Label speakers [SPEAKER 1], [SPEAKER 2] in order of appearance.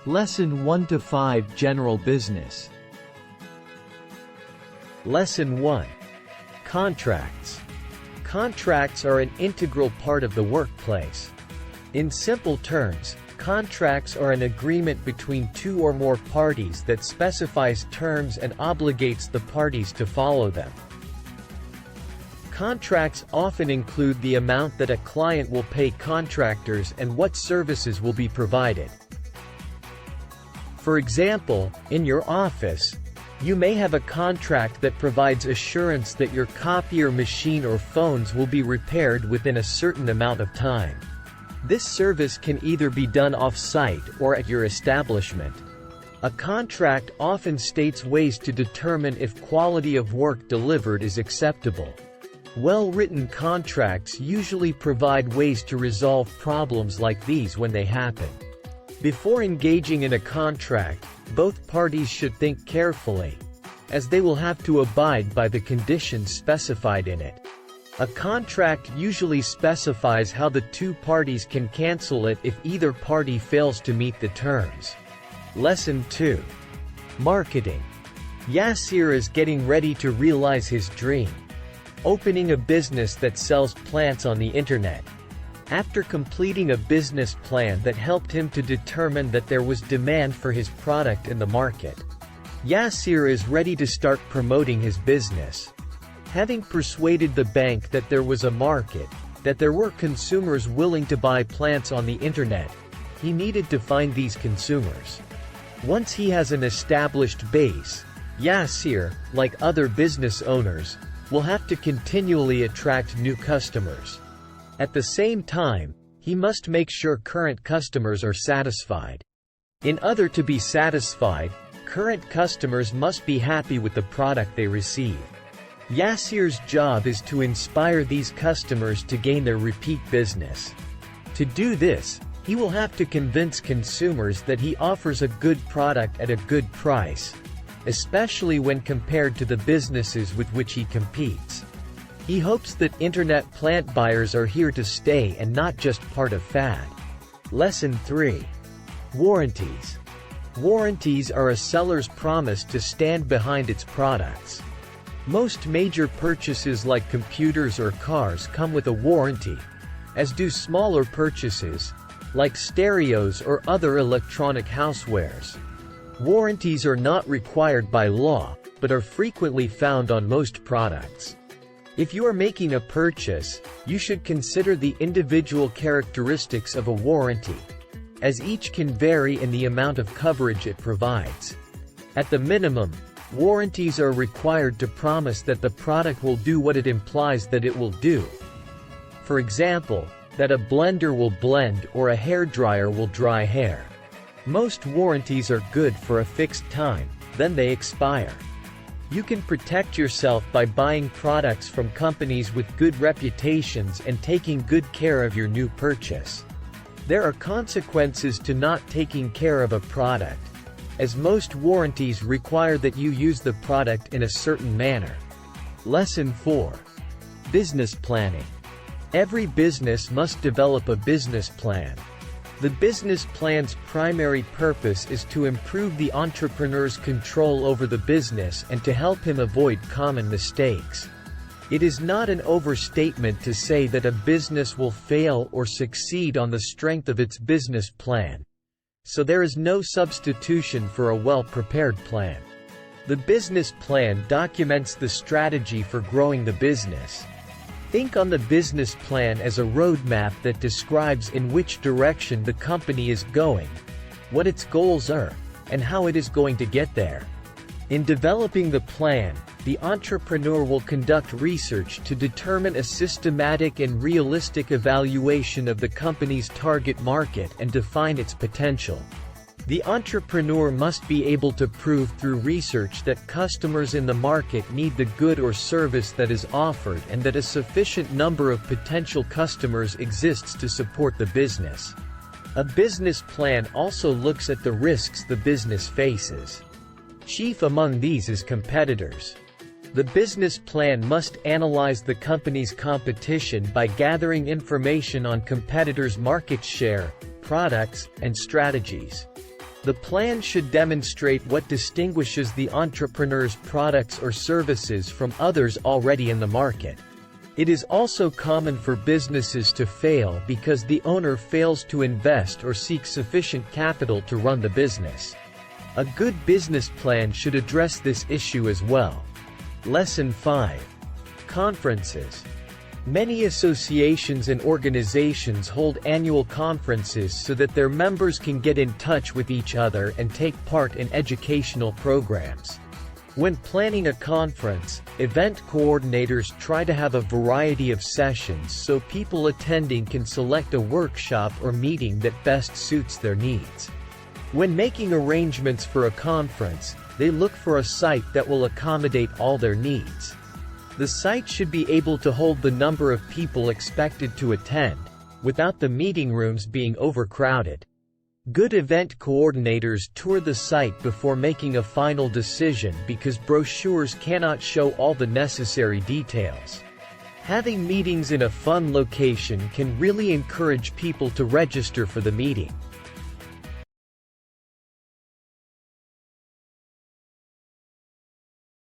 [SPEAKER 1] Lesson 1 to 5 General Business.
[SPEAKER 2] Lesson 1. Contracts. Contracts are an integral part of the workplace. In simple terms, contracts are an agreement between two or more parties that specifies terms and obligates the parties to follow them. Contracts often include the amount that a client will pay contractors and what services will be provided. For example, in your office, you may have a contract that provides assurance that your copier machine or phones will be repaired within a certain amount of time. This service can either be done off-site or at your establishment. A contract often states ways to determine if quality of work delivered is acceptable. Well-written contracts usually provide ways to resolve problems like these when they happen. Before engaging in a contract, both parties should think carefully, as they will have to abide by the conditions specified in it. A contract usually specifies how the two parties can cancel it if either party fails to meet the terms. Lesson 2. Marketing. Yasir is getting ready to realize his dream: opening a business that sells plants on the internet. After completing a business plan that helped him to determine that there was demand for his product in the market, Yasir is ready to start promoting his business. Having persuaded the bank that there was a market, that there were consumers willing to buy plants on the internet, he needed to find these consumers. Once he has an established base, Yasir, like other business owners, will have to continually attract new customers. At the same time, he must make sure current customers are satisfied. In order to be satisfied, current customers must be happy with the product they receive. Yasir's job is to inspire these customers to gain their repeat business. To do this, he will have to convince consumers that he offers a good product at a good price, especially when compared to the businesses with which he competes. He hopes that internet plant buyers are here to stay and not just part of fad. Lesson 3. Warranties. Warranties are a seller's promise to stand behind its products. Most major purchases like computers or cars come with a warranty, as do smaller purchases, like stereos or other electronic housewares. Warranties are not required by law, but are frequently found on most products. If you are making a purchase, you should consider the individual characteristics of a warranty, as each can vary in the amount of coverage it provides. At the minimum, warranties are required to promise that the product will do what it implies that it will do. For example, that a blender will blend or a hairdryer will dry hair. Most warranties are good for a fixed time, then they expire. You can protect yourself by buying products from companies with good reputations and taking good care of your new purchase. There are consequences to not taking care of a product, as most warranties require that you use the product in a certain manner. Lesson 4. Business planning. Every business must develop a business plan. The business plan's primary purpose is to improve the entrepreneur's control over the business and to help him avoid common mistakes. It is not an overstatement to say that a business will fail or succeed on the strength of its business plan. So there is no substitution for a well-prepared plan. The business plan documents the strategy for growing the business. Think on the business plan as a roadmap that describes in which direction the company is going, what its goals are, and how it is going to get there. In developing the plan, the entrepreneur will conduct research to determine a systematic and realistic evaluation of the company's target market and define its potential. The entrepreneur must be able to prove through research that customers in the market need the good or service that is offered and that a sufficient number of potential customers exists to support the business. A business plan also looks at the risks the business faces. Chief among these is competitors. The business plan must analyze the company's competition by gathering information on competitors' market share, products, and strategies. The plan should demonstrate what distinguishes the entrepreneur's products or services from others already in the market. It is also common for businesses to fail because the owner fails to invest or seek sufficient capital to run the business. A good business plan should address this issue as well. Lesson 5. Conferences. Many associations and organizations hold annual conferences so that their members can get in touch with each other and take part in educational programs. When planning a conference, event coordinators try to have a variety of sessions so people attending can select a workshop or meeting that best suits their needs. When making arrangements for a conference, they look for a site that will accommodate all their needs. The site should be able to hold the number of people expected to attend, without the meeting rooms being overcrowded. Good event coordinators tour the site before making a final decision because brochures cannot show all the necessary details. Having meetings in a fun location can really encourage people to register for the meeting.